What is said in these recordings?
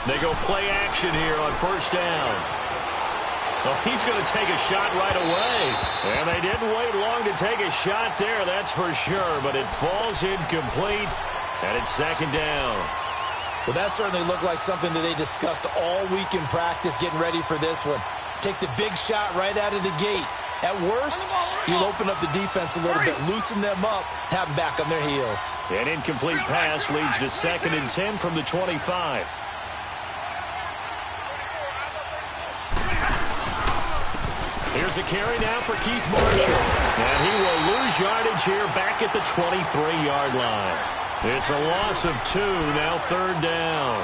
They go play action here on first down. Well, he's going to take a shot right away. And they didn't wait long to take a shot there, that's for sure. But it falls incomplete, and it's second down. Well, that certainly looked like something that they discussed all week in practice getting ready for this one. Take the big shot right out of the gate. At worst, you'll open up the defense a little bit, loosen them up, have them back on their heels. An incomplete pass leads to 2nd and 10 from the 25. Here's a carry now for Keith Marshall. And he will lose yardage here back at the 23-yard line. It's a loss of 2, now 3rd down.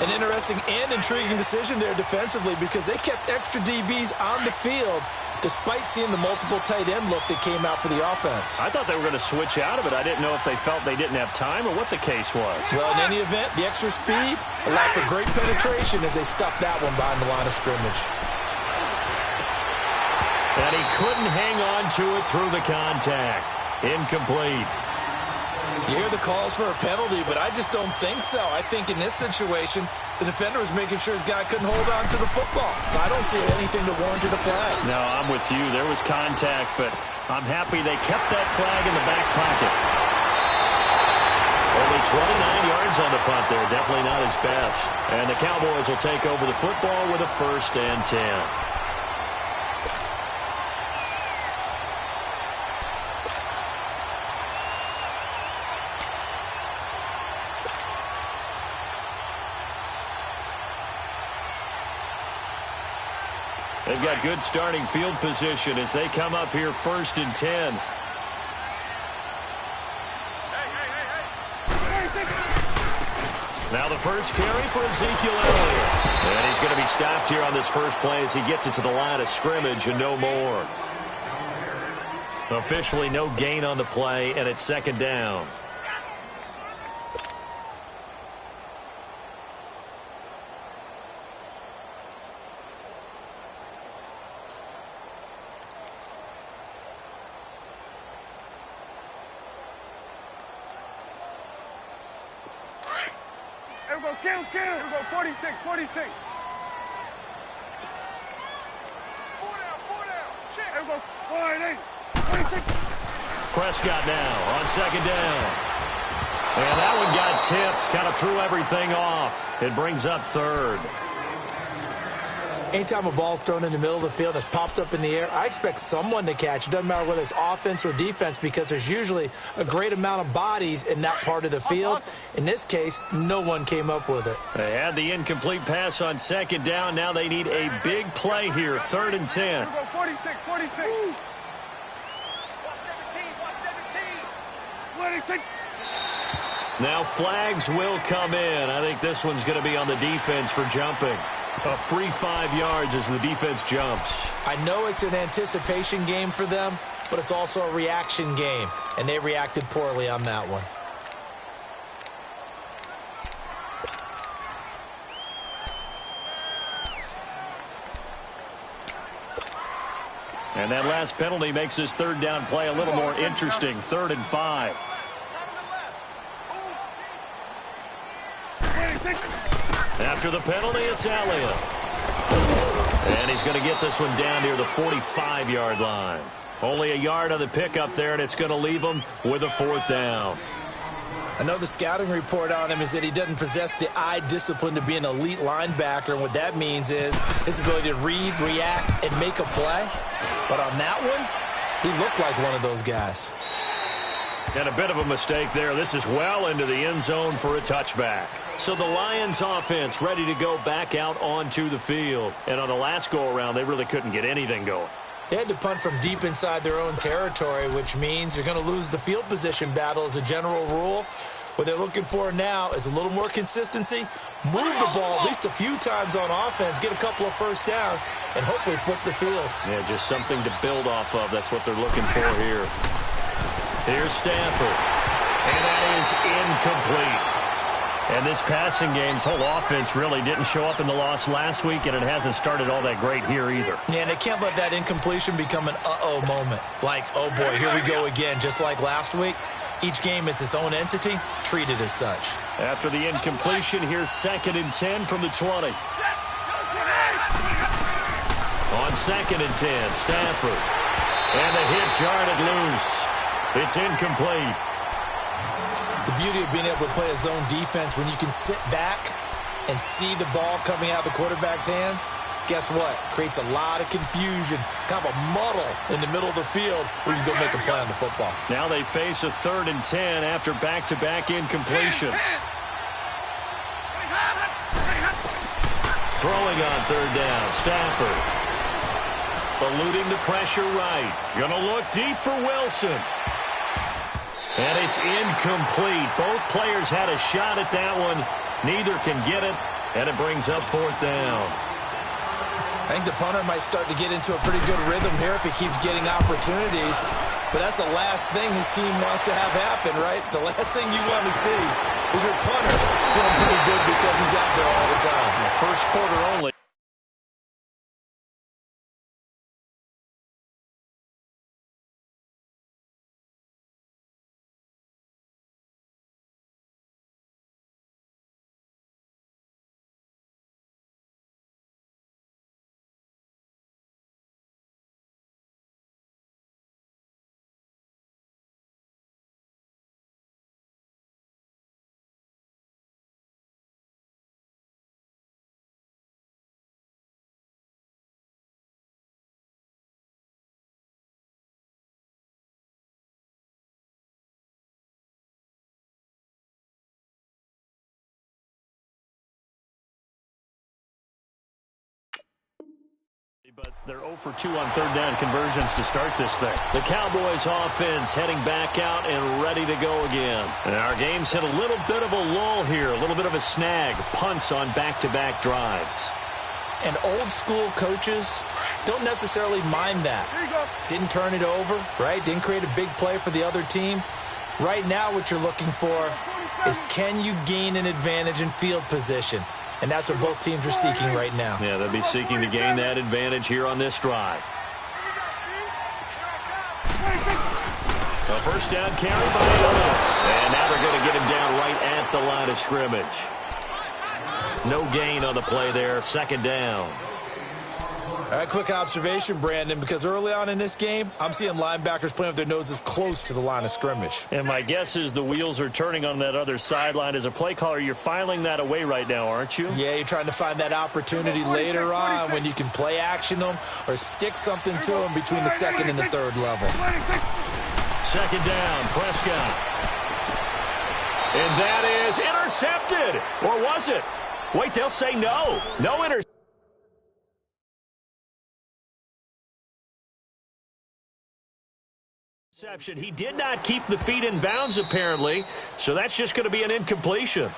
An interesting and intriguing decision there defensively because they kept extra DBs on the field despite seeing the multiple tight end look that came out for the offense. I thought they were going to switch out of it. I didn't know if they felt they didn't have time or what the case was. Well, in any event, the extra speed allowed for great penetration as they stuffed that one behind the line of scrimmage. And he couldn't hang on to it through the contact. Incomplete. You hear the calls for a penalty, but I just don't think so. I think in this situation, the defender was making sure his guy couldn't hold on to the football. So I don't see anything to warrant a flag. No, I'm with you. There was contact, but I'm happy they kept that flag in the back pocket. Only 29 yards on the punt there. Definitely not his best. And the Cowboys will take over the football with a 1st and 10. They've got good starting field position as they come up here 1st and 10. Now the first carry for Ezekiel Elliott. And he's going to be stopped here on this first play as he gets it to the line of scrimmage and no more. Officially no gain on the play, and it's 2nd down. Here we go, 46, 46. 4 down, check. Here we go, 48, 46. Prescott now on 2nd down. And that one got tipped, kind of threw everything off. It brings up 3rd. Anytime a ball's thrown in the middle of the field and it's popped up in the air, I expect someone to catch. It doesn't matter whether it's offense or defense because there's usually a great amount of bodies in that part of the field. In this case, no one came up with it. They had the incomplete pass on 2nd down. Now they need a big play here, 3rd and 10. 46, 46. Watch 17. Now flags will come in. I think this one's going to be on the defense for jumping. A free 5 yards as the defense jumps. I know it's an anticipation game for them, but it's also a reaction game, and they reacted poorly on that one. And that last penalty makes this 3rd down play a little more interesting. 3rd and 5. After the penalty, it's Elliott. And he's going to get this one down near the 45-yard line. Only a yard on the pickup there, and it's going to leave him with a 4th down. I know the scouting report on him is that he doesn't possess the eye discipline to be an elite linebacker, and what that means is his ability to read, react, and make a play. But on that one, he looked like one of those guys. And a bit of a mistake there. This is well into the end zone for a touchback. So the Lions offense ready to go back out onto the field. And on the last go-around, they really couldn't get anything going. They had to punt from deep inside their own territory, which means you're going to lose the field position battle as a general rule. What they're looking for now is a little more consistency, move the ball at least a few times on offense, get a couple of first downs, and hopefully flip the field. Yeah, just something to build off of. That's what they're looking for here. Here's Stafford. And that is incomplete. And this passing game's whole offense really didn't show up in the loss last week, and it hasn't started all that great here either. Yeah, and they can't let that incompletion become an uh-oh moment. Like, oh boy, here we go again, just like last week. Each game is its own entity, treated as such. After the incompletion, here's 2nd and 10 from the 20. On 2nd and 10, Stafford. And the hit jarred it loose. It's incomplete. The beauty of being able to play a zone defense when you can sit back and see the ball coming out of the quarterback's hands, guess what? Creates a lot of confusion, kind of a muddle in the middle of the field where you can go make a play on the football. Now they face a 3rd and 10 after back-to-back incompletions. Throwing on 3rd down, Stafford. Eluding the pressure right. Gonna look deep for Wilson. And it's incomplete. Both players had a shot at that one. Neither can get it, and it brings up 4th down. I think the punter might start to get into a pretty good rhythm here if he keeps getting opportunities. But that's the last thing his team wants to have happen, right? The last thing you want to see is your punter feeling pretty good because he's out there all the time. The first quarter only. But they're 0 for 2 on 3rd down conversions to start this thing. The Cowboys offense heading back out and ready to go again. And our game's hit a little bit of a lull here, a little bit of a snag. Punts on back-to-back drives. And old school coaches don't necessarily mind that. Didn't turn it over, right? Didn't create a big play for the other team. Right now what you're looking for is, can you gain an advantage in field position? And that's what both teams are seeking right now. Yeah, they'll be seeking to gain that advantage here on this drive. A first down carry by Elliott. And now they're going to get him down right at the line of scrimmage. No gain on the play there. 2nd down. All right, quick observation, Brandon, because early on in this game, I'm seeing linebackers playing with their noses close to the line of scrimmage. And my guess is the wheels are turning on that other sideline. As a play caller, you're filing that away right now, aren't you? Yeah, you're trying to find that opportunity later on when you can play action them or stick something to them between the 2nd and the 3rd level. 2nd down, Prescott. And that is intercepted. Or was it? Wait, they'll say no. No interception. He did not keep the feet in bounds, apparently, so that's just going to be an incompletion.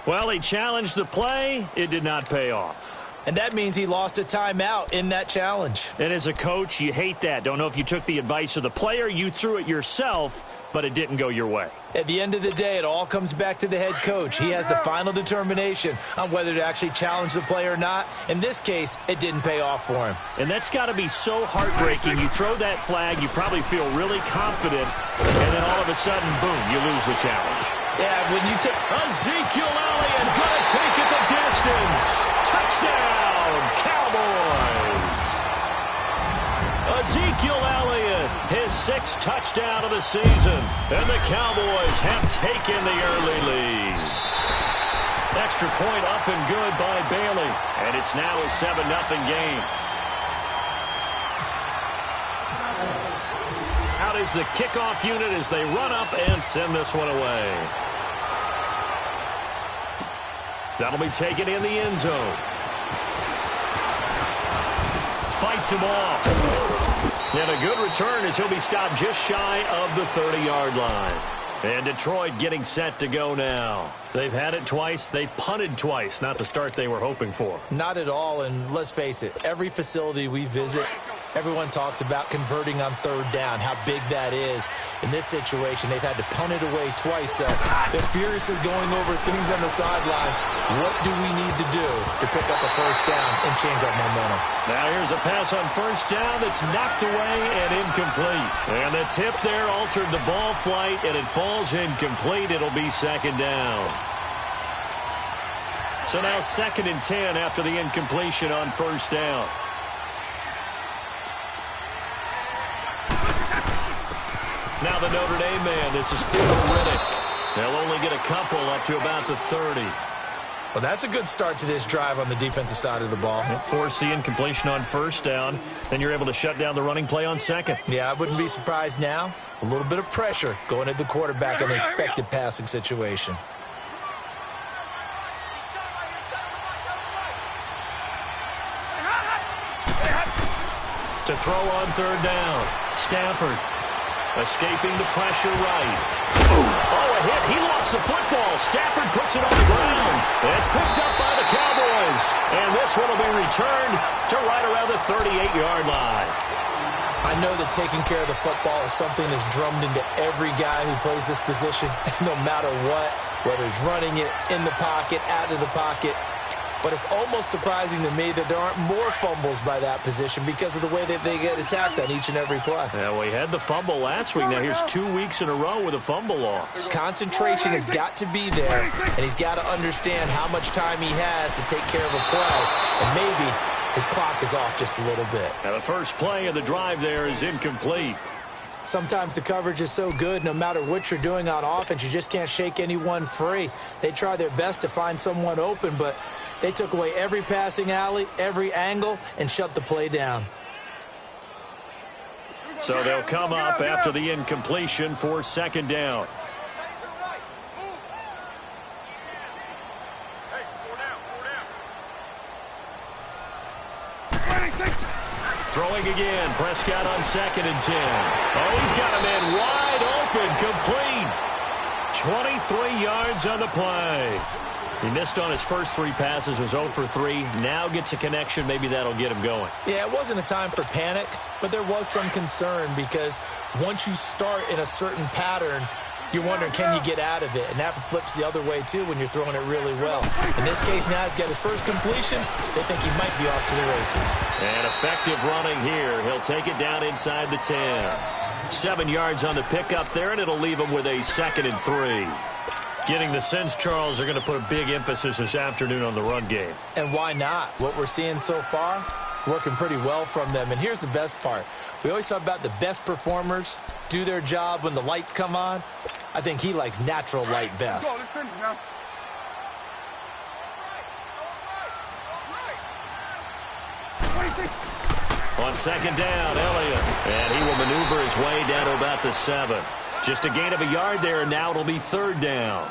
Well, he challenged the play. It did not pay off. And that means he lost a timeout in that challenge. And as a coach, you hate that. Don't know if you took the advice of the player, you threw it yourself, but it didn't go your way. At the end of the day, it all comes back to the head coach. He has the final determination on whether to actually challenge the play or not. In this case, it didn't pay off for him. And that's got to be so heartbreaking. You throw that flag, you probably feel really confident, and then all of a sudden, boom, you lose the challenge. Yeah, when you take Ezekiel Elliott gonna take it the distance. Touchdown, Cowboys. Ezekiel Elliott, his 6th touchdown of the season, and the Cowboys have taken the early lead. Extra point up and good by Bailey, and it's now a 7-0 game. Out is the kickoff unit as they run up and send this one away. That'll be taken in the end zone. Fights him off. And a good return as he'll be stopped just shy of the 30-yard line. And Detroit getting set to go now. They've had it twice. They've punted twice. Not the start they were hoping for. Not at all, and let's face it, every facility we visit, Everyone talks about converting on third down, how big that is. In this situation, they've had to punt it away twice, so they're furiously going over things on the sidelines. What do we need to do to pick up a first down and change our momentum? Now here's a pass on first down that's knocked away and incomplete. And the tip there altered the ball flight, and it falls incomplete. It'll be second down. So now 2nd and 10 after the incompletion on first down. Now the Notre Dame man, this is Theo Riddick. They'll only get a couple up to about the 30. Well, that's a good start to this drive on the defensive side of the ball. Force the incompletion on first down, then you're able to shut down the running play on second. Yeah, I wouldn't be surprised now. A little bit of pressure going at the quarterback in the expected passing situation. To throw on third down, Stafford. Escaping the pressure right. Oh, a hit. He lost the football. Stafford puts it on the ground. It's picked up by the Cowboys. And this one will be returned to right around the 38-yard line. I know that taking care of the football is something that's drummed into every guy who plays this position, no matter what, whether it's running it, in the pocket, out of the pocket. But it's almost surprising to me that there aren't more fumbles by that position because of the way that they get attacked on each and every play. Yeah, we had the fumble last week. Now here's 2 weeks in a row with a fumble loss. Concentration has got to be there, and he's got to understand how much time he has to take care of a play. And maybe his clock is off just a little bit. Now the first play of the drive there is incomplete. Sometimes the coverage is so good, no matter what you're doing on offense, you just can't shake anyone free. They try their best to find someone open, but they took away every passing alley, every angle, and shut the play down. So they'll come up after the incompletion for second down. Throwing again, Prescott on 2nd and 10. Oh, he's got a man wide open, complete. 23 yards on the play. He missed on his first 3 passes, was 0 for 3. Now gets a connection. Maybe that'll get him going. Yeah, it wasn't a time for panic, but there was some concern because once you start in a certain pattern, you're wondering, can you get out of it? And that flips the other way, too, when you're throwing it really well. In this case, now he's got his first completion. They think he might be off to the races. And effective running here. He'll take it down inside the 10. 7 yards on the pickup there, and it'll leave him with a 2nd and 3. Getting the sense, Charles, are going to put a big emphasis this afternoon on the run game. And why not? What we're seeing so far, working pretty well from them. And here's the best part. We always talk about the best performers do their job when the lights come on. I think he likes natural light best. On second down, Elliott. And he will maneuver his way down to about the 7. Just a gain of a yard there, and now it'll be third down.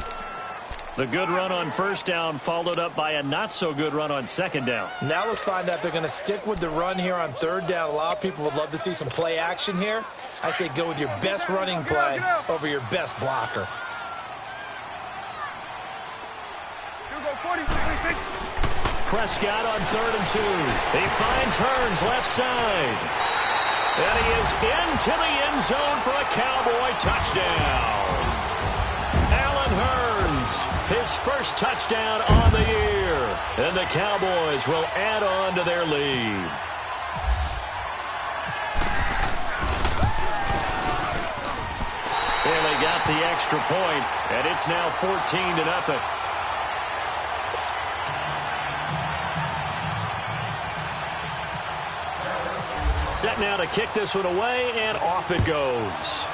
The good run on first down followed up by a not-so-good run on second down. Now let's find out if they're going to stick with the run here on third down. A lot of people would love to see some play action here. I say go with your best running play over your best blocker. Prescott on 3rd and 2. He finds Hearns left side. And he is into the end zone for a Cowboy touchdown. Allen Hearns, his first touchdown on the year. And the Cowboys will add on to their lead. And they got the extra point, and it's now 14-0. Set now to kick this one away, and off it goes.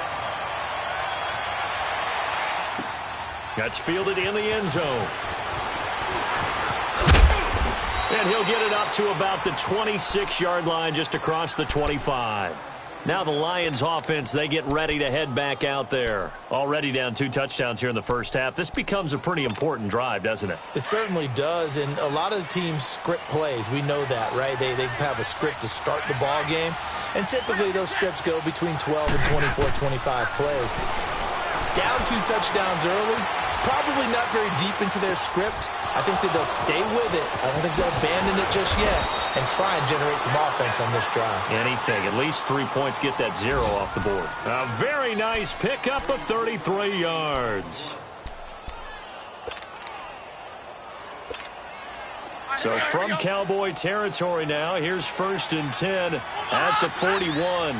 That's fielded in the end zone. And he'll get it up to about the 26-yard line, just across the 25. Now the Lions offense, they get ready to head back out there. Already down 2 touchdowns here in the first half. This becomes a pretty important drive, doesn't it? It certainly does, and a lot of the teams script plays. We know that, right? They have a script to start the ball game, and typically those scripts go between 12 and 24, 25 plays. Down 2 touchdowns early, probably not very deep into their script. I think that they'll stay with it. I don't think they'll abandon it just yet and try and generate some offense on this drive. Anything. At least 3 points, get that 0 off the board. A very nice pickup of 33 yards. So from Cowboy territory now, here's 1st and 10 at the 41.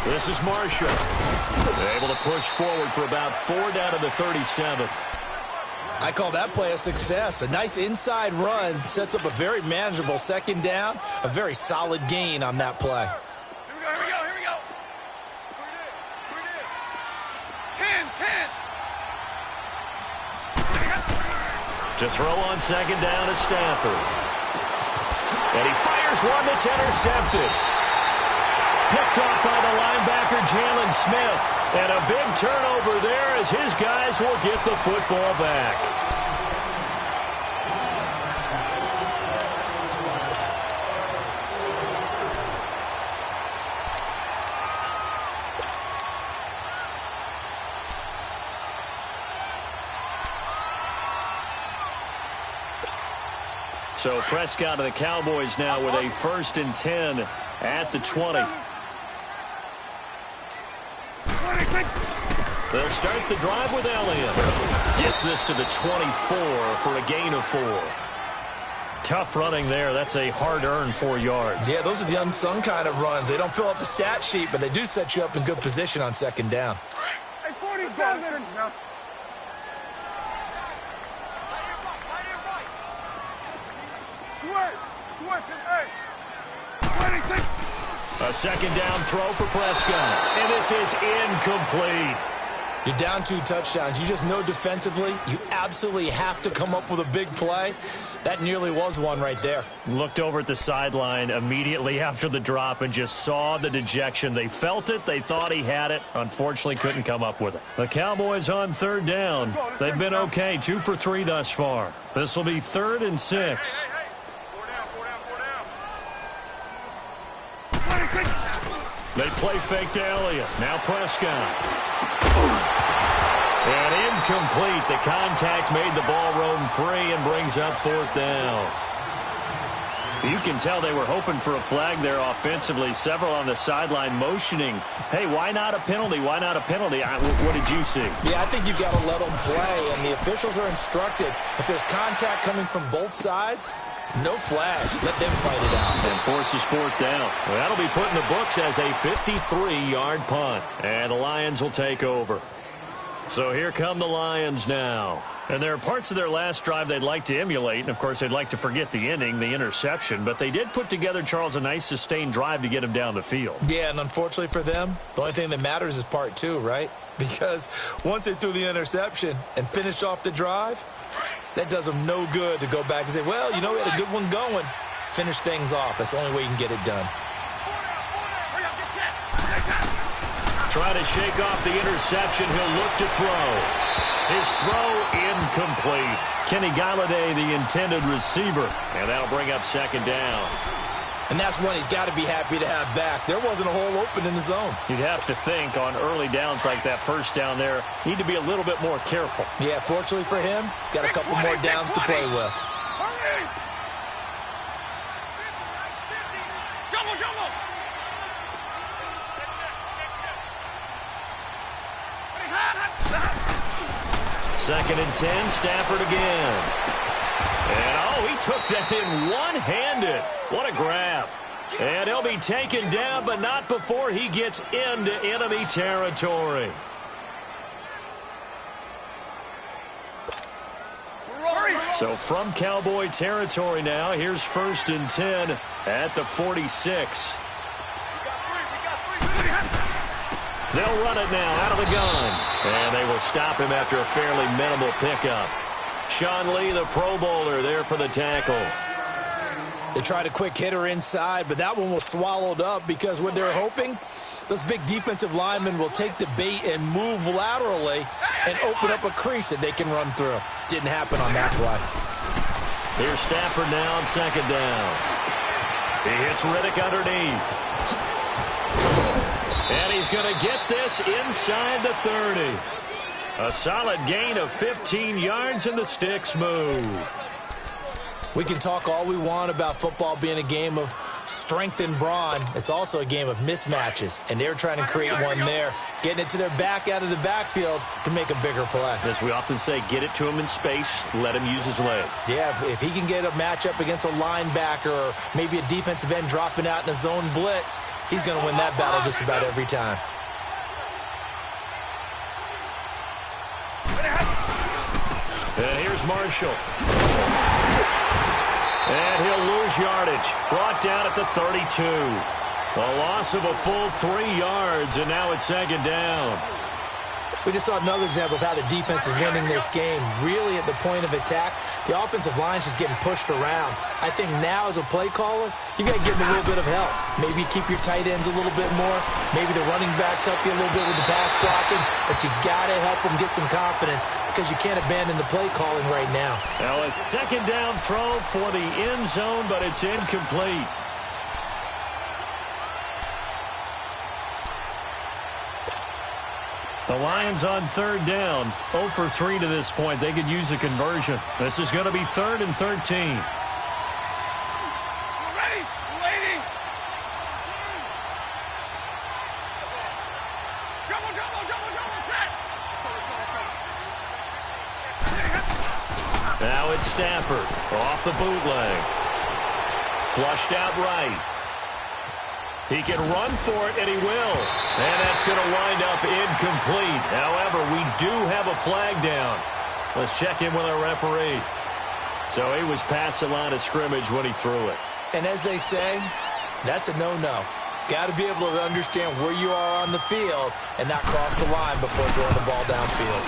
This is Marshall. They're able to push forward for about 4 down to the 37. I call that play a success. A nice inside run sets up a very manageable 2nd down. A very solid gain on that play. Here we go. 10. To throw on 2nd down is Stafford. And he fires one that's intercepted. Picked off by the linebacker, Jalen Smith. And a big turnover there as his guys will get the football back. So Prescott of the Cowboys now with a 1st and 10 at the 20. They'll start the drive with Elliott. Gets this to the 24 for a gain of 4. Tough running there. That's a hard-earned 4 yards. Yeah, those are the unsung kind of runs. They don't fill up the stat sheet, but they do set you up in good position on 2nd down. Hey, 47. Switch it, hey. 26. A 2nd down throw for Prescott. And this is incomplete. You're down 2 touchdowns. You just know defensively you absolutely have to come up with a big play. That nearly was one right there. Looked over at the sideline immediately after the drop and just saw the dejection. They felt it. They thought he had it. Unfortunately, couldn't come up with it. The Cowboys on 3rd down. They've been okay. 2 for 3 thus far. This will be 3rd and 6. They play fake to Elliott. Now Prescott. And incomplete. The contact made the ball roam free and brings up 4th down. You can tell they were hoping for a flag there offensively. Several on the sideline motioning. Hey, why not a penalty? Why not a penalty? What did you see? Yeah, I think you've got to let them play, and the officials are instructed. If there's contact coming from both sides, no flag. Let them fight it out. And forces 4th down. Well, that'll be put in the books as a 53-yard punt. And the Lions will take over. So here come the Lions now. And there are parts of their last drive they'd like to emulate. And, of course, they'd like to forget the ending, the interception. But they did put together, Charles, a nice sustained drive to get him down the field. Yeah, and unfortunately for them, the only thing that matters is part 2, right? Because once they threw the interception and finished off the drive, that does them no good to go back and say, well, you know, we had a good one going. Finish things off. That's the only way you can get it done. Trying to shake off the interception. He'll look to throw. His throw incomplete. Kenny Galladay, the intended receiver. And that'll bring up 2nd down. And that's one he's got to be happy to have back. There wasn't a hole open in the zone. You'd have to think on early downs like that 1st down there, need to be a little bit more careful. Yeah, fortunately for him, got a couple more downs to play with. Hurry! Jumbo! 2nd and 10, Stafford again. And, oh, he took that in one-handed. What a grab. And he'll be taken down, but not before he gets into enemy territory. So from Cowboy territory now, here's 1st and 10 at the 46. They'll run it now out of the gun. And they will stop him after a fairly minimal pickup. Sean Lee, the Pro Bowler, there for the tackle. They tried a quick hitter inside, but that one was swallowed up because what they're hoping, those big defensive linemen will take the bait and move laterally and open up a crease that they can run through. Didn't happen on that play. Here's Stafford now on 2nd down. He hits Riddick underneath. And he's going to get this inside the 30. A solid gain of 15 yards, and the sticks move. We can talk all we want about football being a game of strength and brawn. It's also a game of mismatches, and they're trying to create one there, getting it to their back out of the backfield to make a bigger play. As we often say, get it to him in space, let him use his leg. Yeah, if he can get a matchup against a linebacker or maybe a defensive end dropping out in a zone blitz, he's going to win that battle just about every time. And here's Marshall. And he'll lose yardage. Brought down at the 32. A loss of a full 3 yards, and now it's second down. We just saw another example of how the defense is winning this game. Really at the point of attack, the offensive line's just getting pushed around. I think now as a play caller, you got to give them a little bit of help. Maybe keep your tight ends a little bit more. Maybe the running backs help you a little bit with the pass blocking. But you've got to help them get some confidence because you can't abandon the play calling right now. Now a second down throw for the end zone, but it's incomplete. The Lions on third down, 0 for 3 to this point. They could use a conversion. This is going to be 3rd and 13. Ready? Waiting. Double, set. Now it's Stafford off the bootleg. Flushed out right. He can run for it, and he will. And that's going to wind up incomplete. However, we do have a flag down. Let's check in with our referee. So he was past the line of scrimmage when he threw it. And as they say, that's a no-no. Got to be able to understand where you are on the field and not cross the line before throwing the ball downfield.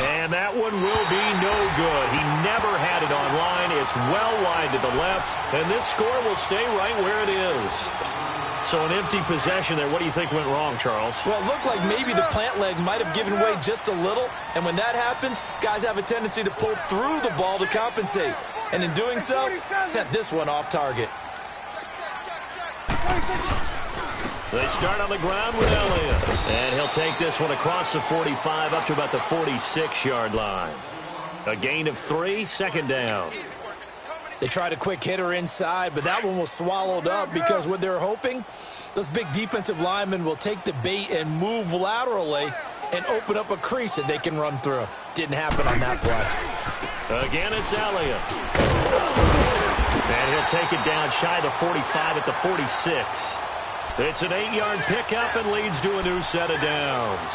And that one will be no good. He never had it on line. It's well wide to the left, and this score will stay right where it is. So an empty possession there. What do you think went wrong, Charles? Well, it looked like maybe the plant leg might have given way just a little. And when that happens, guys have a tendency to pull through the ball to compensate. And in doing so, sent this one off target. They start on the ground with Elliott. And he'll take this one across the 45 up to about the 46-yard line. A gain of 3, second down. They tried a quick hitter inside, but that one was swallowed up because what they're hoping, those big defensive linemen will take the bait and move laterally and open up a crease that they can run through. Didn't happen on that play. Again, it's Elliott. And he'll take it down shy of the 45 at the 46. It's an 8-yard pickup and leads to a new set of downs.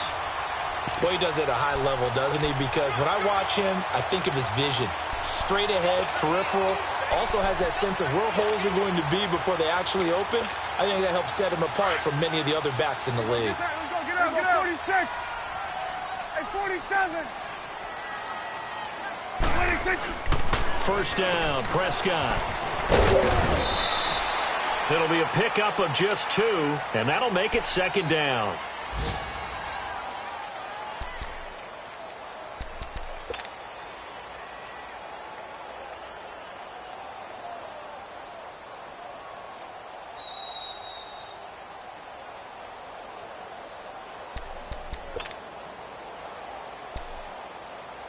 Boy, he does it at a high level, doesn't he? Because when I watch him, I think of his vision. Straight ahead, peripheral. Also has that sense of where holes are going to be before they actually open. I think that helps set him apart from many of the other backs in the league. Let's go, get out, 46. Hey, 47. 26. First down, Prescott. It'll be a pickup of just 2, and that'll make it second down.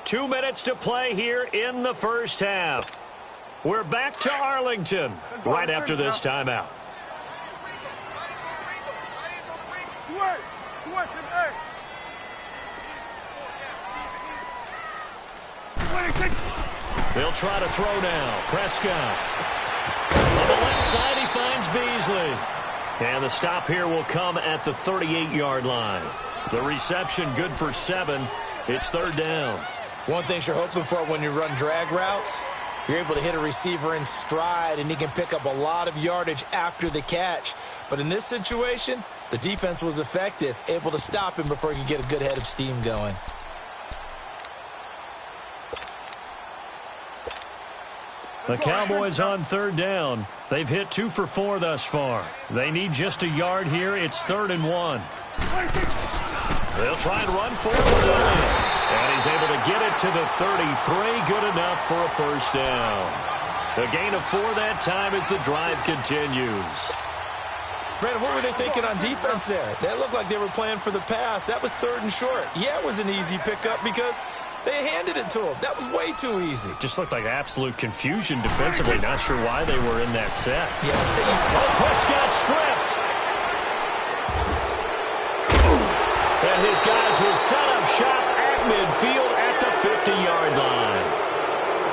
Two minutes to play here in the first half. We're back to Arlington right after this timeout. Switch it, hey. They'll try to throw now. Prescott. On the left side, he finds Beasley. And the stop here will come at the 38-yard line. The reception good for 7. It's third down. One thing you're hoping for when you run drag routes, you're able to hit a receiver in stride, and he can pick up a lot of yardage after the catch. But in this situation, the defense was effective, able to stop him before he could get a good head of steam going. The Cowboys on third down. They've hit 2 for 4 thus far. They need just a yard here. It's 3rd and 1. They'll try and run for it. And he's able to get it to the 33. Good enough for a first down. A gain of 4 that time as the drive continues. Brandon, what were they thinking on defense there? They looked like they were playing for the pass. That was 3rd and short. Yeah, it was an easy pickup because they handed it to him. That was way too easy. Just looked like absolute confusion defensively. Not sure why they were in that set. Yeah, Prescott stripped. And his guys will set up shop at midfield at the 50-yard line.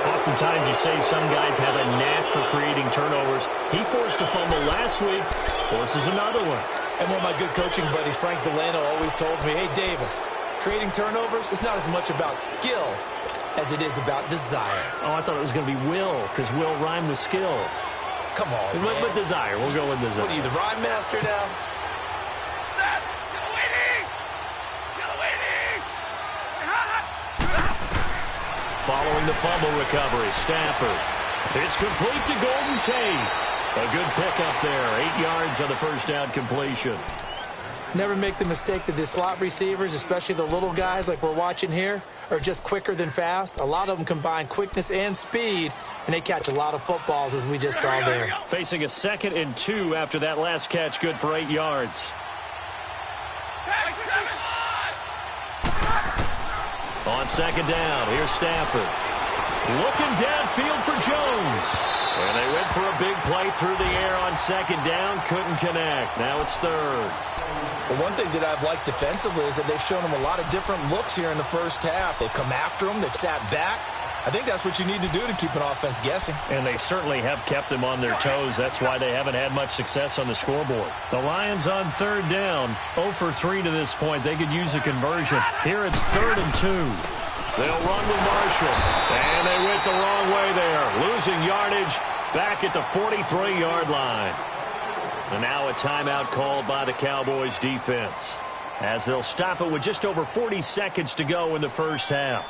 Oftentimes you say some guys have a knack for creating turnovers. He forced a fumble last week, forces another one. And one of my good coaching buddies, Frank Delano, always told me, hey, Davis, creating turnovers is not as much about skill as it is about desire. Oh, I thought it was going to be will, because will rhyme with skill. Come on, man. With desire. We'll go with desire. What are you, the rhyme master now? Following the fumble recovery, Stafford. It's complete to Golden Tate. A good pickup there. 8 yards on the first down completion. Never make the mistake that the slot receivers, especially the little guys like we're watching here, are just quicker than fast. A lot of them combine quickness and speed, and they catch a lot of footballs, as we just saw there. Facing a 2nd and 2 after that last catch, good for 8 yards. On 2nd down, here's Stafford. Looking downfield for Jones. And they went for a big play through the air on 2nd down. Couldn't connect. Now it's 3rd. Well, one thing that I've liked defensively is that they've shown them a lot of different looks here in the first half. They've come after them. They've sat back. I think that's what you need to do to keep an offense guessing. And they certainly have kept them on their toes. That's why they haven't had much success on the scoreboard. The Lions on 3rd down. 0 for 3 to this point. They could use a conversion. Here it's 3rd and 2. They'll run with Marshall. And they went the wrong way there. Losing yardage back at the 43-yard line. And now a timeout called by the Cowboys defense, as they'll stop it with just over 40 seconds to go in the first half.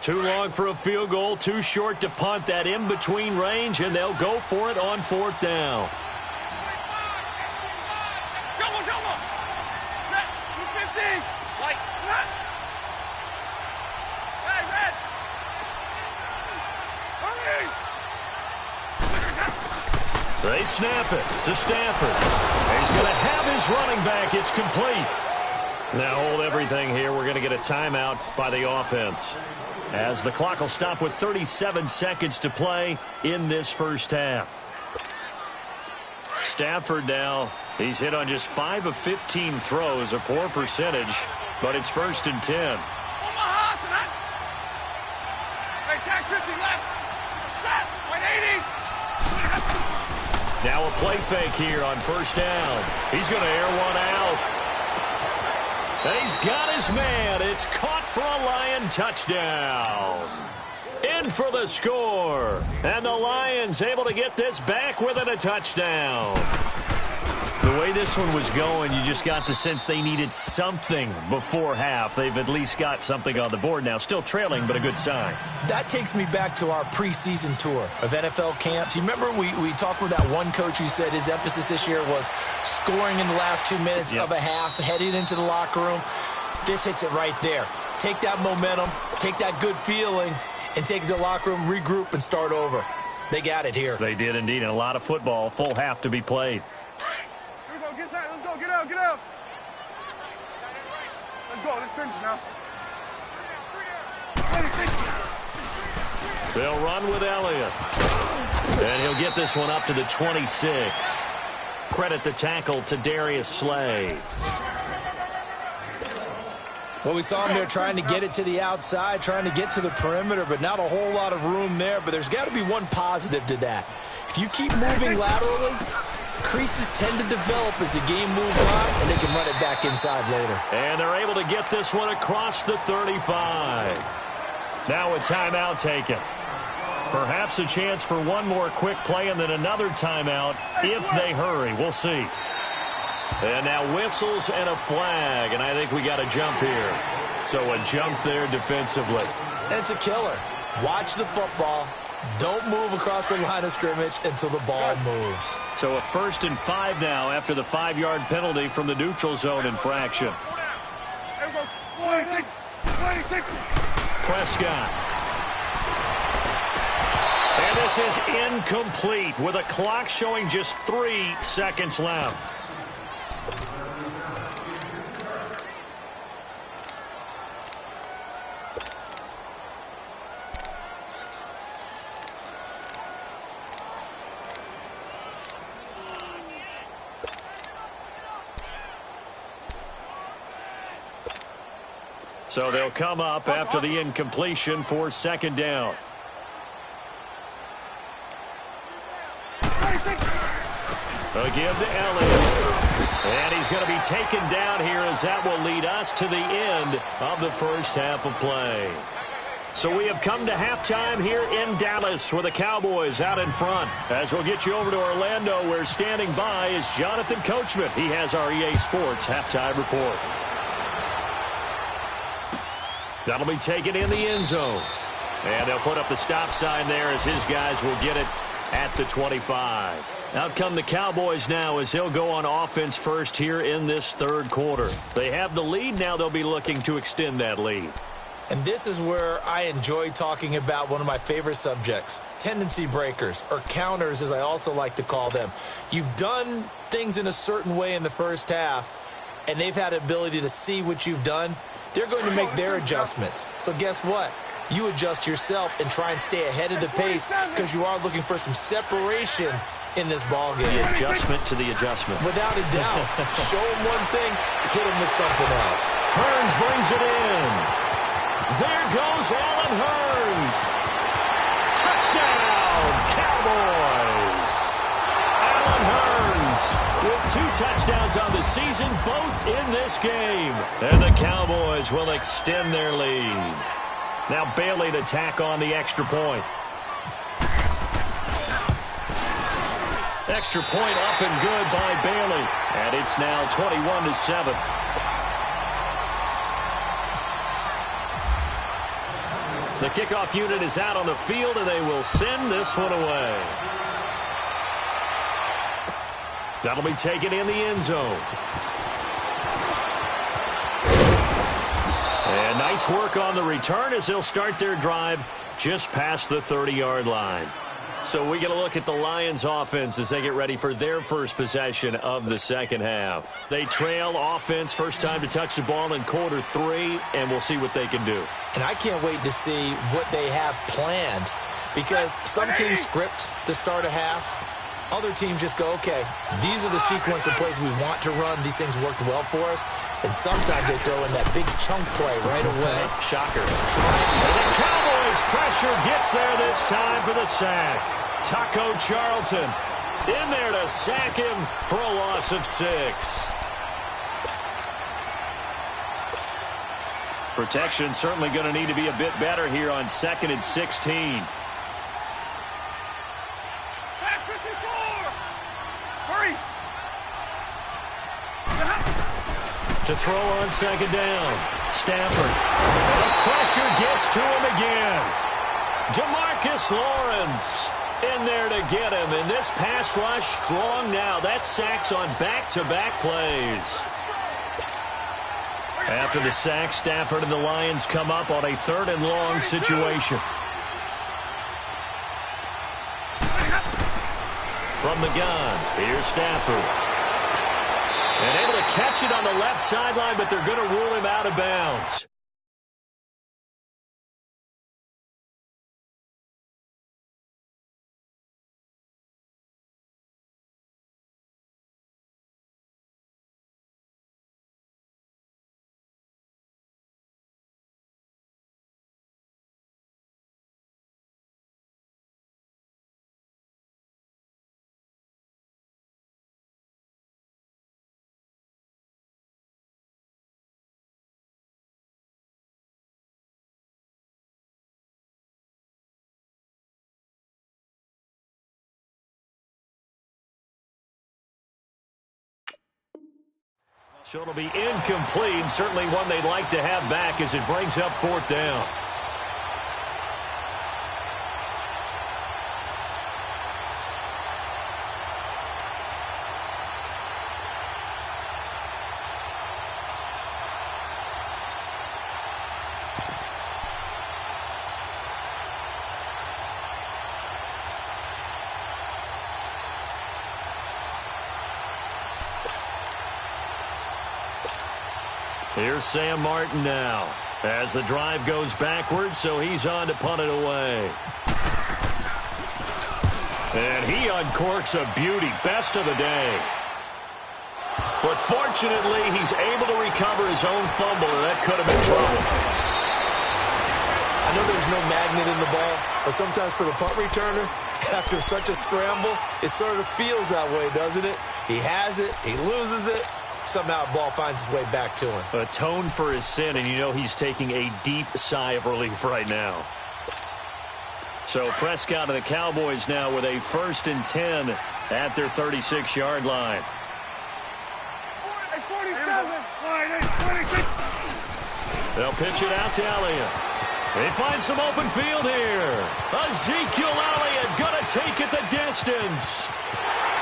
Too long for a field goal, too short to punt. That in-between range, and they'll go for it on 4th down. They snap it to Stafford. He's going to have his running back. It's complete. Now hold everything here. We're going to get a timeout by the offense, as the clock will stop with 37 seconds to play in this first half. Stafford now, he's hit on just 5 of 15 throws, a poor percentage, but it's 1st and 10. Now a play fake here on 1st down. He's going to air one out. And he's got his man. It's caught for a Lion touchdown. In for the score. And the Lions able to get this back within a touchdown. The way this one was going, you just got the sense they needed something before half. They've at least got something on the board now. Still trailing, but a good sign. That takes me back to our preseason tour of NFL camps. You remember we talked with that one coach who said his emphasis this year was scoring in the last 2 minutes of a half, heading into the locker room. This hits it right there. Take that momentum, take that good feeling, and take it to the locker room, regroup, and start over. They got it here. They did indeed, and a lot of football, full half to be played. Get out, get out. Let's go, let's finish now. They'll run with Elliott. And he'll get this one up to the 26. Credit the tackle to Darius Slay. Well, we saw him there trying to get it to the outside, trying to get to the perimeter, but not a whole lot of room there. But there's got to be one positive to that. If you keep moving laterally, creases tend to develop as the game moves on, and they can run it back inside later. And they're able to get this one across the 35. Now a timeout taken. Perhaps a chance for one more quick play and then another timeout if they hurry. We'll see. And now whistles and a flag, and I think we got a jump here. So a jump there defensively. And it's a killer. Watch the football. Don't move across the line of scrimmage until the ball moves. So a 1st and 5 now after the 5-yard penalty from the neutral zone infraction. Prescott. And this is incomplete with a clock showing just 3 seconds left. So they'll come up after the incompletion for second down. Again to Elliott. And he's going to be taken down here as that will lead us to the end of the first half of play. So we have come to halftime here in Dallas with the Cowboys out in front. As we'll get you over to Orlando, where standing by is Jonathan Coachman. He has our EA Sports halftime report. That'll be taken in the end zone. And they'll put up the stop sign there as his guys will get it at the 25. Out come the Cowboys now as they'll go on offense first here in this third quarter. They have the lead. Now they'll be looking to extend that lead. And this is where I enjoy talking about one of my favorite subjects, tendency breakers, or counters as I also like to call them. You've done things in a certain way in the first half, and they've had the ability to see what you've done. They're going to make their adjustments. So guess what? You adjust yourself and try and stay ahead of the pace because you are looking for some separation in this ball game. The adjustment to the adjustment. Without a doubt. Show them one thing, hit them with something else. Hearns brings it in. There goes Allen Hearns. Touchdown, Cowboys. Allen Hearns with 2 touchdowns on the season, both in this game. And the Cowboys will extend their lead. Now Bailey to tack on the extra point. Extra point up and good by Bailey. And it's now 21-7. The kickoff unit is out on the field, and they will send this one away. That'll be taken in the end zone. And nice work on the return as they'll start their drive just past the 30-yard line. So we get a look at the Lions offense as they get ready for their first possession of the second half. They trail offense, first time to touch the ball in quarter 3, and we'll see what they can do. And I can't wait to see what they have planned, because some teams script to start a half. Other teams just go, okay, these are the sequence of plays we want to run. These things worked well for us. And sometimes they throw in that big chunk play right away. Shocker. And the Cowboys pressure gets there this time for the sack. Taco Charlton in there to sack him for a loss of 6. Protection certainly going to need to be a bit better here on 2nd and 16. To throw on second down. Stafford. And the pressure gets to him again. DeMarcus Lawrence in there to get him. And this pass rush strong now. That's sacks on back-to-back plays. After the sack, Stafford and the Lions come up on a 3rd and long situation. From the gun, here's Stafford. And able to catch it on the left sideline, but they're going to rule him out of bounds. So it'll be incomplete, certainly one they'd like to have back as it brings up 4th down. Here's Sam Martin now as the drive goes backwards, so he's on to punt it away. And he uncorks a beauty, best of the day. But fortunately, he's able to recover his own fumble, or that could have been trouble. I know there's no magnet in the ball, but sometimes for the punt returner, after such a scramble, it sort of feels that way, doesn't it? He has it, he loses it, somehow the ball finds its way back to him. Atone for his sin, and you know he's taking a deep sigh of relief right now. So Prescott and the Cowboys now with a 1st and 10 at their 36-yard line. 47. They'll pitch it out to Elliott. They find some open field here. Ezekiel Elliott gonna take it the distance.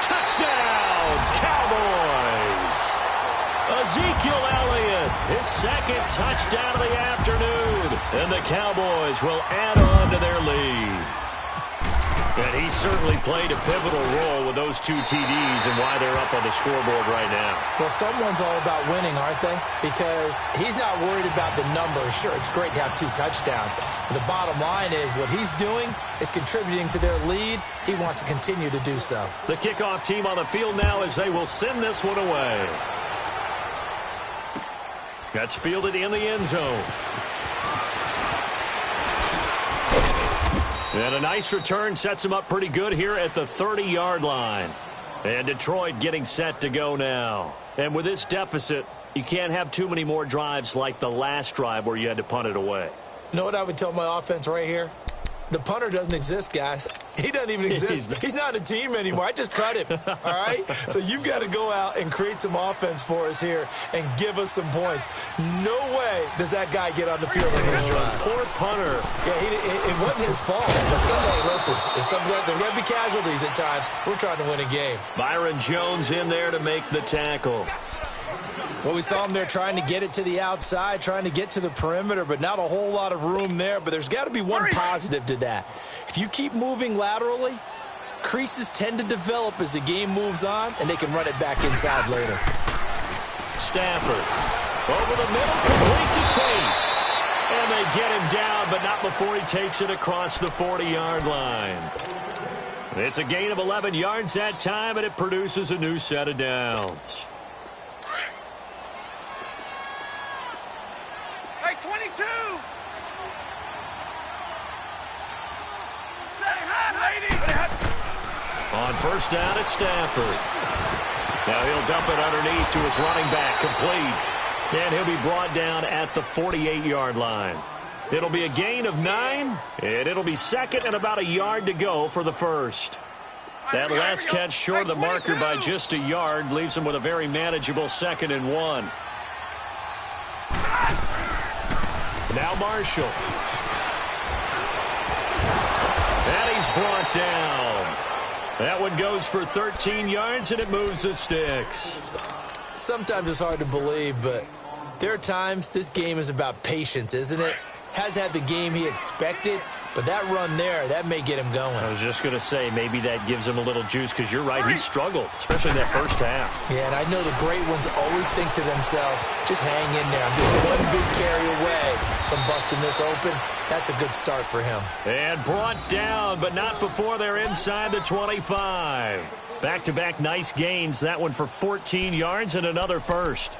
Touchdown, Cowboys. Ezekiel Elliott, his 2nd touchdown of the afternoon. And the Cowboys will add on to their lead. And he certainly played a pivotal role with those 2 TDs and why they're up on the scoreboard right now. Well, someone's all about winning, aren't they? Because he's not worried about the number. Sure, it's great to have 2 touchdowns. But the bottom line is what he's doing is contributing to their lead. He wants to continue to do so. The kickoff team on the field now as they will send this one away. That's fielded in the end zone. And a nice return sets him up pretty good here at the 30-yard line. And Detroit getting set to go now. And with this deficit, you can't have too many more drives like the last drive where you had to punt it away. You know what I would tell my offense right here? The punter doesn't exist, guys. He doesn't even exist. He's not a team anymore. I just cut him, all right? So you've got to go out and create some offense for us here and give us some points. No way does that guy get on the field in this drive. Poor punter. Yeah, it wasn't his fault. But someday, listen, there's going to be casualties at times. We're trying to win a game. Byron Jones in there to make the tackle. Well, we saw him there trying to get it to the outside, trying to get to the perimeter, but not a whole lot of room there. But there's got to be one positive to that. If you keep moving laterally, creases tend to develop as the game moves on, and they can run it back inside later. Stafford over the middle, complete to Tate. And they get him down, but not before he takes it across the 40-yard line. It's a gain of 11 yards that time, and it produces a new set of downs. Hey, 22. Say hi, lady. On 1st down, it's Stafford. Now he'll dump it underneath to his running back, complete. And he'll be brought down at the 48-yard line. It'll be a gain of 9, and it'll be 2nd and about a yard to go for the 1st. That last catch short of the marker by just a yard leaves him with a very manageable 2nd and 1. Now Marshall. And he's brought down. That one goes for 13 yards, and it moves the sticks. Sometimes it's hard to believe, but there are times this game is about patience, isn't it? Has had the game he expected, but that run there, that may get him going. I was just going to say, maybe that gives him a little juice, because you're right, he struggled, especially in that first half. Yeah, and I know the great ones always think to themselves, just hang in there. I'm just one big carry away from busting this open. That's a good start for him. And brought down, but not before they're inside the 25. Back-to-back nice gains, that one for 14 yards and another first.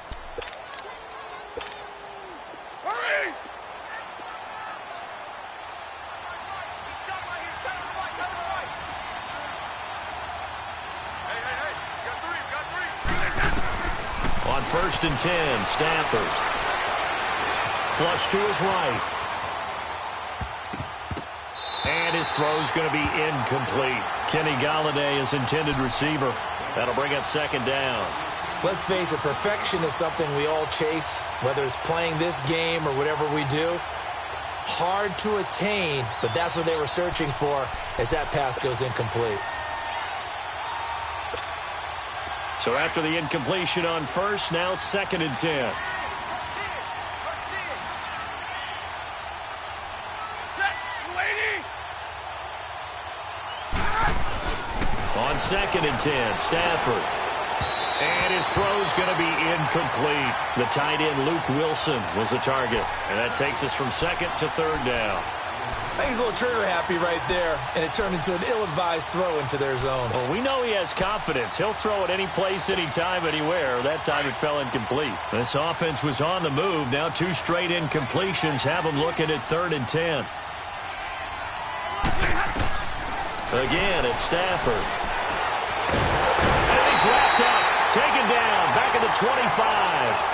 On 1st and 10, Stafford. Flush to his right. And his throw's going to be incomplete. Kenny Golladay is intended receiver. That'll bring up 2nd down. Let's face it, perfection is something we all chase, whether it's playing this game or whatever we do. Hard to attain, but that's what they were searching for as that pass goes incomplete. So after the incompletion on 1st, now 2nd and 10. On 2nd and 10, Stafford. And his throw's going to be incomplete. The tight end, Luke Wilson, was the target. And that takes us from second to third down. I think he's a little trigger happy right there, and it turned into an ill-advised throw into their zone. Well, we know he has confidence. He'll throw it any place, anytime, anywhere. That time it fell incomplete. This offense was on the move. Now 2 straight incompletions have them looking at 3rd and 10. Again, it's Stafford. And he's wrapped up. Taken down, back at the 25.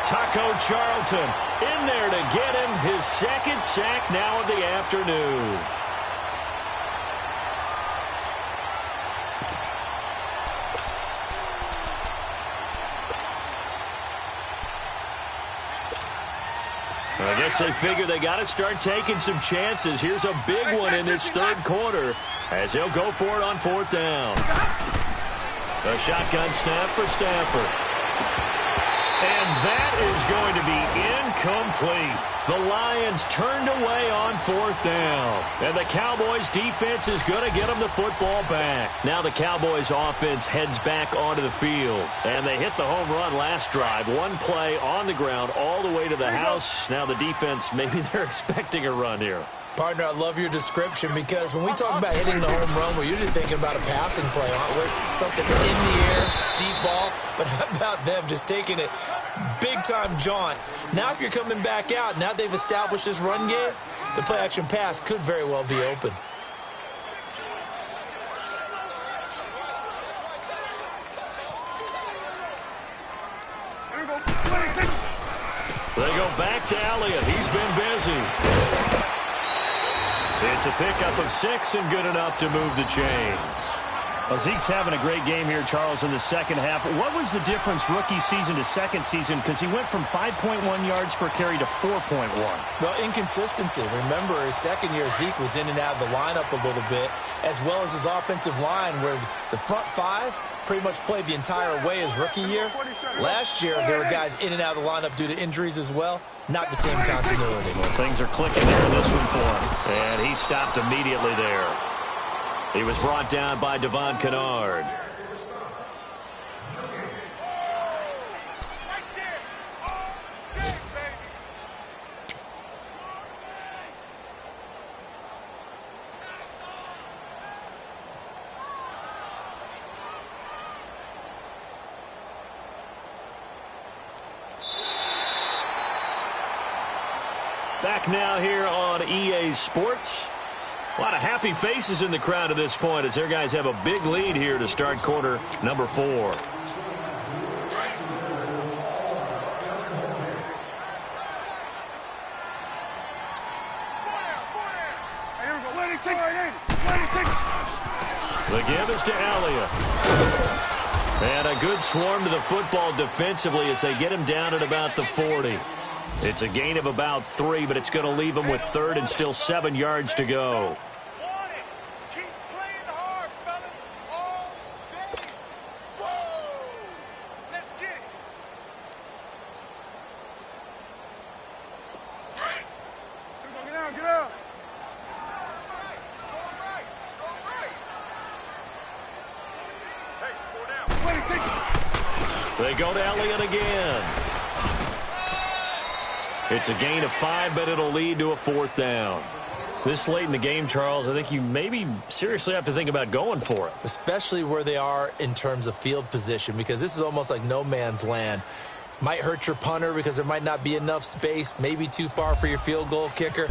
Taco Charlton in there to get him his 2nd sack now of the afternoon. I guess they figure they got to start taking some chances. Here's a big one in this 3rd quarter as he'll go for it on 4th down. A shotgun snap for Stafford. And that is going to be incomplete. The Lions turned away on 4th down. And the Cowboys defense is going to get them the football back. Now the Cowboys offense heads back onto the field. And they hit the home run last drive. 1 play on the ground all the way to the house. Now the defense, maybe they're expecting a run here. Partner, I love your description because when we talk about hitting the home run, we're usually thinking about a passing play, aren't we? Something in the air, deep ball. But how about them just taking it big-time jaunt? Now if you're coming back out, now they've established this run game, the play-action pass could very well be open. They go back to Elliott. He's been busy. It's a pickup of 6 and good enough to move the chains. Well, Zeke's having a great game here, Charles, in the second half. What was the difference rookie season to second season? Because he went from 5.1 yards per carry to 4.1. Well, inconsistency. Remember, his second year, Zeke was in and out of the lineup a little bit, as well as his offensive line, where the front 5 pretty much played the entire way his rookie year. Last year, there were guys in and out of the lineup due to injuries as well. Not the same continuity. Well, things are clicking there in this one for him. And he stopped immediately there. He was brought down by Devon Kennard. Back now here on EA Sports. A lot of happy faces in the crowd at this point as their guys have a big lead here to start quarter number 4. The give is to Elliott. And a good swarm to the football defensively as they get him down at about the 40. It's a gain of about 3, but it's going to leave him with 3rd and still 7 yards to go. They go to Elliott again. It's a gain of 5, but it'll lead to a 4th down. This late in the game, Charles, I think you maybe seriously have to think about going for it. Especially where they are in terms of field position, because this is almost like no man's land. Might hurt your punter because there might not be enough space, maybe too far for your field goal kicker.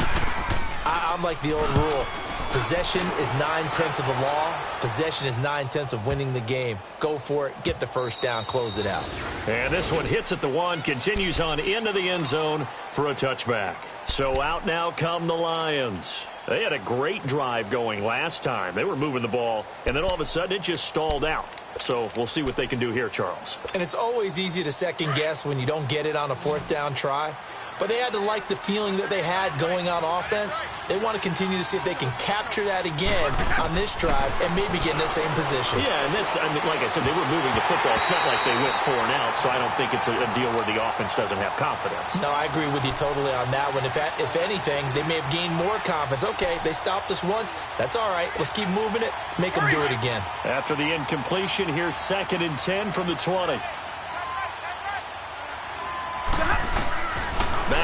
I'm like the old rule. Possession is 9/10 of the law. Possession is 9/10 of winning the game. Go for it. Get the first down. Close it out. And this one hits at the 1, continues on into the end zone for a touchback. So out now come the Lions. They had a great drive going last time. They were moving the ball, and then all of a sudden it just stalled out. So we'll see what they can do here, Charles. And it's always easy to second guess when you don't get it on a 4th down try. But they had to like the feeling that they had going on offense. They want to continue to see if they can capture that again on this drive and maybe get in the same position. Yeah, and that's, I mean, like I said, they were moving the football. It's not like they went 4 and out, so I don't think it's a deal where the offense doesn't have confidence. No, I agree with you totally on that one. If anything, they may have gained more confidence. Okay, they stopped us once. That's all right. Let's keep moving it. Make them do it again. After the incompletion, here's 2nd and 10 from the 20.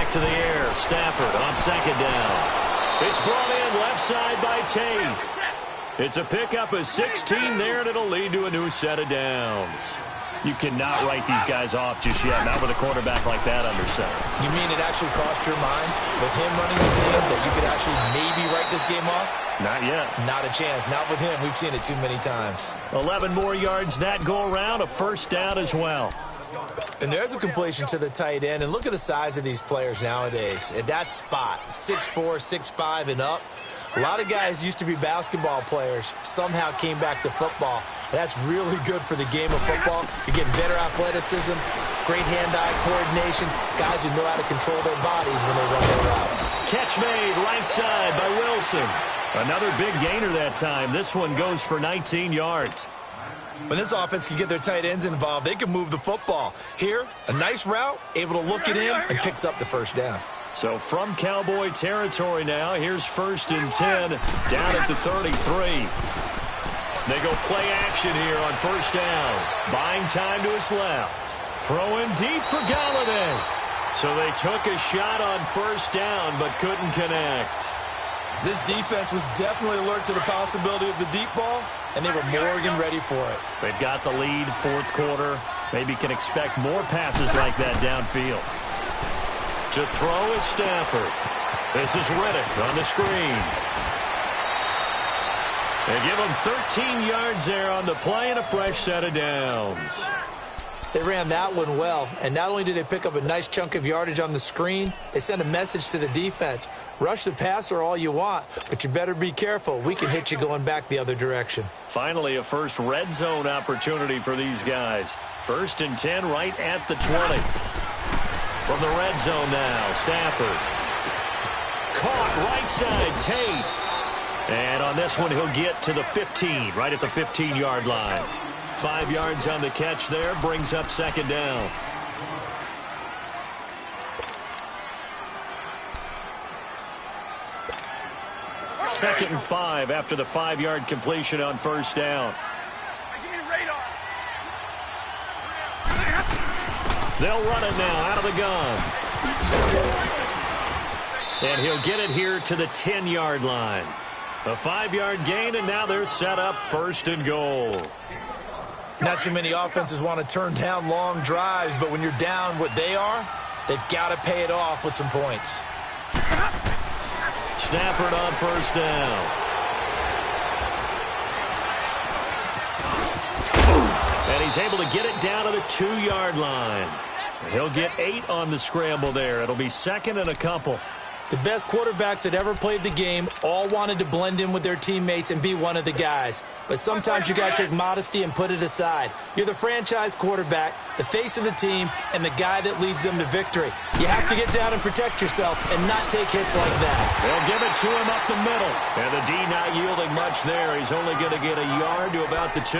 back to the air. Stafford on second down. It's brought in left side by Tate. It's a pickup of 16 there, and it'll lead to a new set of downs. You cannot write these guys off just yet, not with a quarterback like that under center. You mean it actually crossed your mind with him running the team that you could actually maybe write this game off? Not yet. Not a chance. Not with him. We've seen it too many times. 11 more yards that go around, a first down as well. And there's a completion to the tight end. And look at the size of these players nowadays. At that spot, 6'4", 6'5", and up. A lot of guys used to be basketball players, somehow came back to football. That's really good for the game of football. You're getting better athleticism, great hand-eye coordination, guys who know how to control their bodies when they run their routes. Catch made right side by Wilson. Another big gainer that time. This one goes for 19 yards. When this offense can get their tight ends involved, they can move the football. Here, a nice route, able to look it in, and picks up the first down. So from Cowboy territory now, here's 1st and 10 down at the 33. They go play action here on first down. Buying time to his left. Throwing deep for Galladay. So they took a shot on first down but couldn't connect. This defense was definitely alert to the possibility of the deep ball, and they were more than ready for it. They've got the lead, fourth quarter. Maybe can expect more passes like that downfield. To throw is Stafford. This is Riddick on the screen. They give him 13 yards there on the play and a fresh set of downs. They ran that one well, and not only did they pick up a nice chunk of yardage on the screen, they sent a message to the defense. Rush the passer all you want, but you better be careful. We can hit you going back the other direction. Finally, a first red zone opportunity for these guys. 1st and 10 right at the 20. From the red zone now, Stafford. Caught right side, Tate. And on this one, he'll get to the 15, right at the 15-yard line. 5 yards on the catch there, brings up second down. Second and 5 after the 5-yard completion on first down. They'll run it now out of the gun. And he'll get it here to the 10-yard line. A 5-yard gain, and now they're set up 1st and goal. Not too many offenses want to turn down long drives, but when you're down what they are, they've got to pay it off with some points. Stafford on first down. And he's able to get it down to the 2-yard line. He'll get 8 on the scramble there. It'll be 2nd and a couple. The best quarterbacks that ever played the game all wanted to blend in with their teammates and be one of the guys. But sometimes you got to take modesty and put it aside. You're the franchise quarterback, the face of the team, and the guy that leads them to victory. You have to get down and protect yourself and not take hits like that. They'll give it to him up the middle. And the D not yielding much there. He's only going to get a yard to about the 2.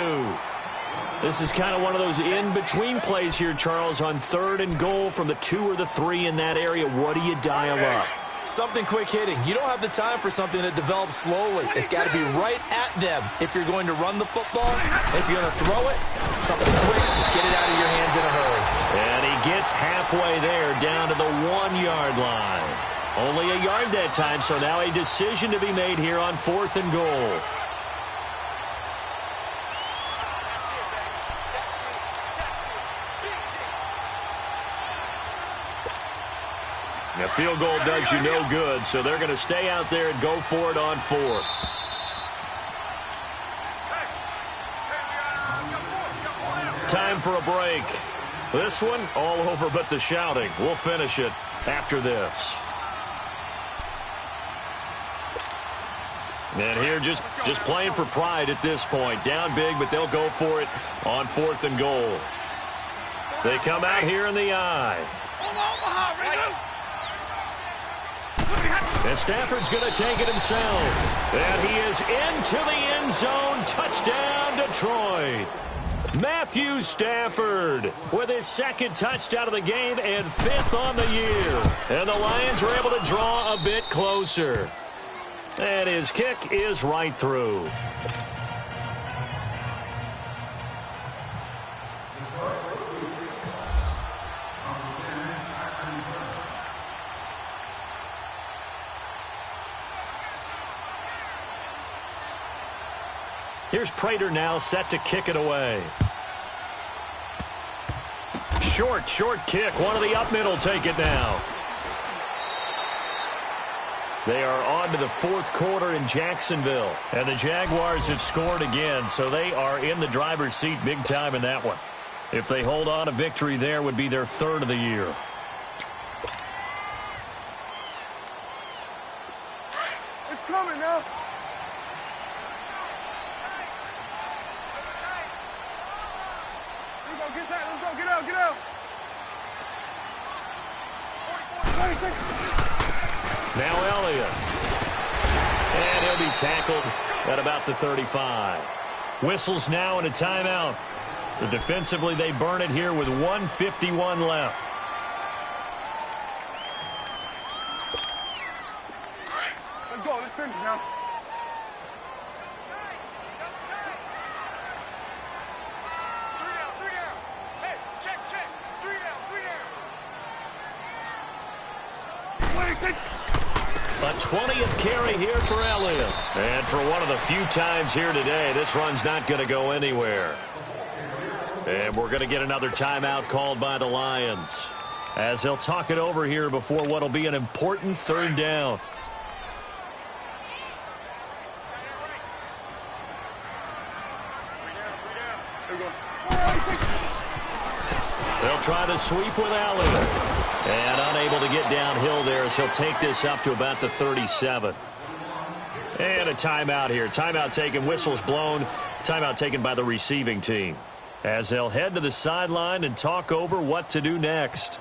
This is kind of one of those in-between plays here, Charles, on 3rd and goal from the 2 or the 3 in that area. What do you dial up? Something quick hitting. You don't have the time for something that develops slowly. It's got to be right at them if you're going to run the football. If you're going to throw it, something quick, get it out of your hands in a hurry. And he gets halfway there down to the 1-yard line. Only a yard that time, so now a decision to be made here on 4th and goal. The field goal does you no good, so they're going to stay out there and go for it on 4th. Time for a break. This one, all over but the shouting. We'll finish it after this. And here just playing for pride at this point. Down big, but they'll go for it on 4th and goal. They come out here in the eye. And Stafford's going to take it himself. And he is into the end zone. Touchdown, Detroit. Matthew Stafford with his 2nd touchdown of the game and 5th on the year. And the Lions are able to draw a bit closer. And his kick is right through. Here's Prater now set to kick it away. Short kick. One of the up middle take it now. They are on to the fourth quarter in Jacksonville. And the Jaguars have scored again, so they are in the driver's seat big time in that one. If they hold on, a victory there would be their third of the year. It's coming now. Here we go, get that, let's go, get out, get out. 26. Now Elliott. And he'll be tackled at about the 35. Whistles now and a timeout. So defensively they burn it here with 1:51 left. Let's go, let's finish now. Three down. Hey, check. 3 down. 26. A 20th carry here for Elliott. And for one of the few times here today, this run's not going to go anywhere. And we're going to get another timeout called by the Lions, as they'll talk it over here before what will be an important third down. They'll try to sweep with Elliott. And unable to get downhill there as he'll take this up to about the 37. And a timeout here. Timeout taken, whistles blown. Timeout taken by the receiving team, as they'll head to the sideline and talk over what to do next.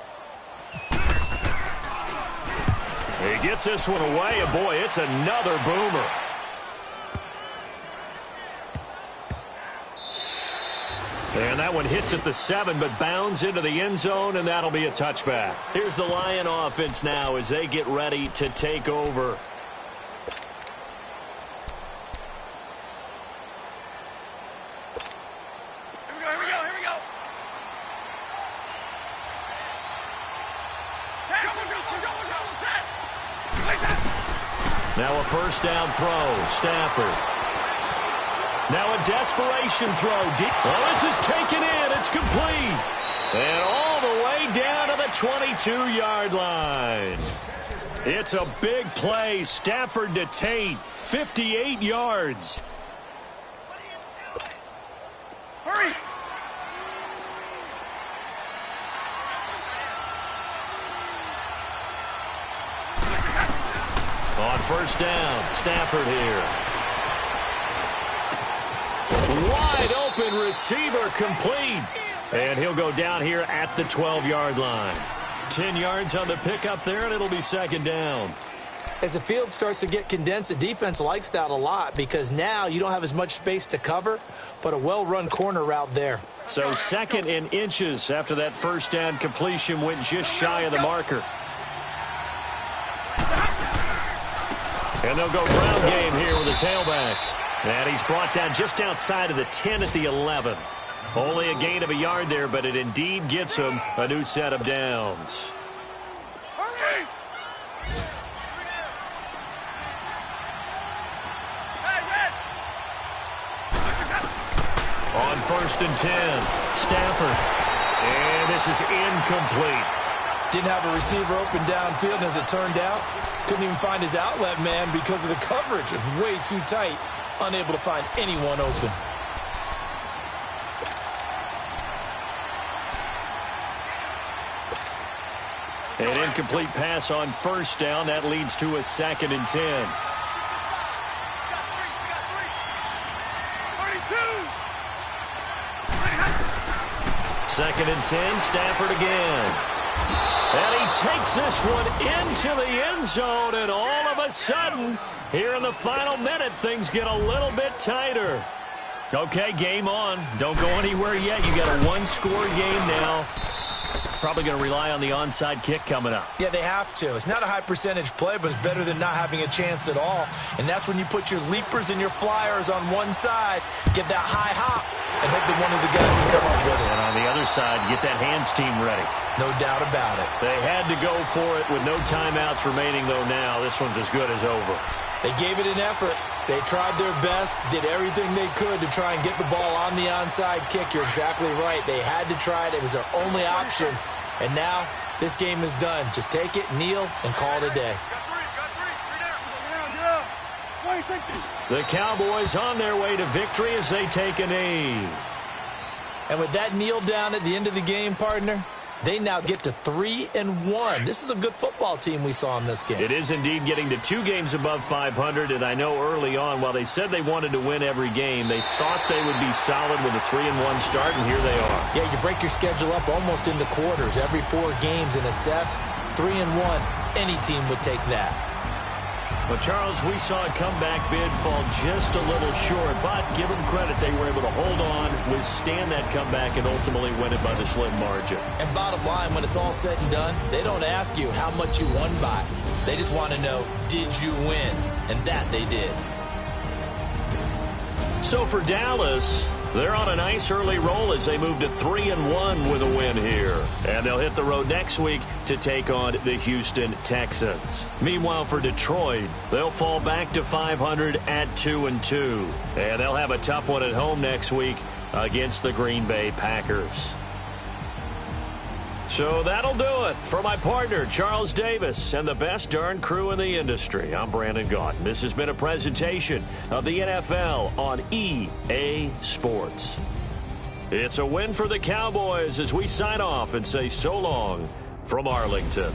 He gets this one away, and boy, it's another boomer. And that one hits at the 7, but bounds into the end zone, and that'll be a touchback. Here's the Lion offense now as they get ready to take over. Here we go. Now a first down throw, Stafford. Now a desperation throw. Oh, this is taken in. It's complete. And all the way down to the 22-yard line. It's a big play. Stafford to Tate. 58 yards. Hurry. On first down, Stafford here. Wide open receiver complete. And he'll go down here at the 12-yard line. 10 yards on the pickup there, and it'll be second down. As the field starts to get condensed, the defense likes that a lot because now you don't have as much space to cover, but a well-run corner route there. So second in inches after that first down completion went just shy of the marker. And they'll go ground game here with a tailback. And he's brought down just outside of the 10 at the 11. Only a gain of a yard there, but it indeed gets him a new set of downs. Hurry. On first and 10, Stafford. And this is incomplete. Didn't have a receiver open downfield, and as it turned out, couldn't even find his outlet man because of the coverage. It's way too tight. Unable to find anyone open. An incomplete pass on first down. That leads to a second and 10. 32. Second and 10, Stafford again. And he takes this one into the end zone, and all of a sudden, here in the final minute, things get a little bit tighter. Okay, game on. Don't go anywhere yet. You got a one-score game now. Probably going to rely on the onside kick coming up. Yeah, they have to. It's not a high percentage play, but it's better than not having a chance at all. And that's when you put your leapers and your flyers on one side, get that high hop, and hope that one of the guys can come up with it. And on the other side, get that hands team ready. No doubt about it. They had to go for it with no timeouts remaining, though now. This one's as good as over. They gave it an effort. They tried their best, did everything they could to try and get the ball on the onside kick. You're exactly right. They had to try it. It was their only option. And now this game is done. Just take it, kneel, and call it a day. The Cowboys on their way to victory as they take a knee. And with that kneel down at the end of the game, partner, they now get to 3-1. This is a good football team we saw in this game. It is indeed getting to 2 games above 500, and I know early on, while they said they wanted to win every game, they thought they would be solid with a 3-1 start, and here they are. Yeah, you break your schedule up almost into quarters, every 4 games, and assess 3-1. Any team would take that. But, Charles, we saw a comeback bid fall just a little short, but give them credit, they were able to hold on, withstand that comeback, and ultimately win it by the slim margin. And bottom line, when it's all said and done, they don't ask you how much you won by. They just want to know, did you win? And that they did. So for Dallas, they're on a nice early roll as they move to 3-1 with a win here. And they'll hit the road next week to take on the Houston Texans. Meanwhile, for Detroit, they'll fall back to 500 at 2-2. And they'll have a tough one at home next week against the Green Bay Packers. So that'll do it for my partner, Charles Davis, and the best darn crew in the industry. I'm Brandon Gaudin. This has been a presentation of the NFL on EA Sports. It's a win for the Cowboys as we sign off and say so long from Arlington.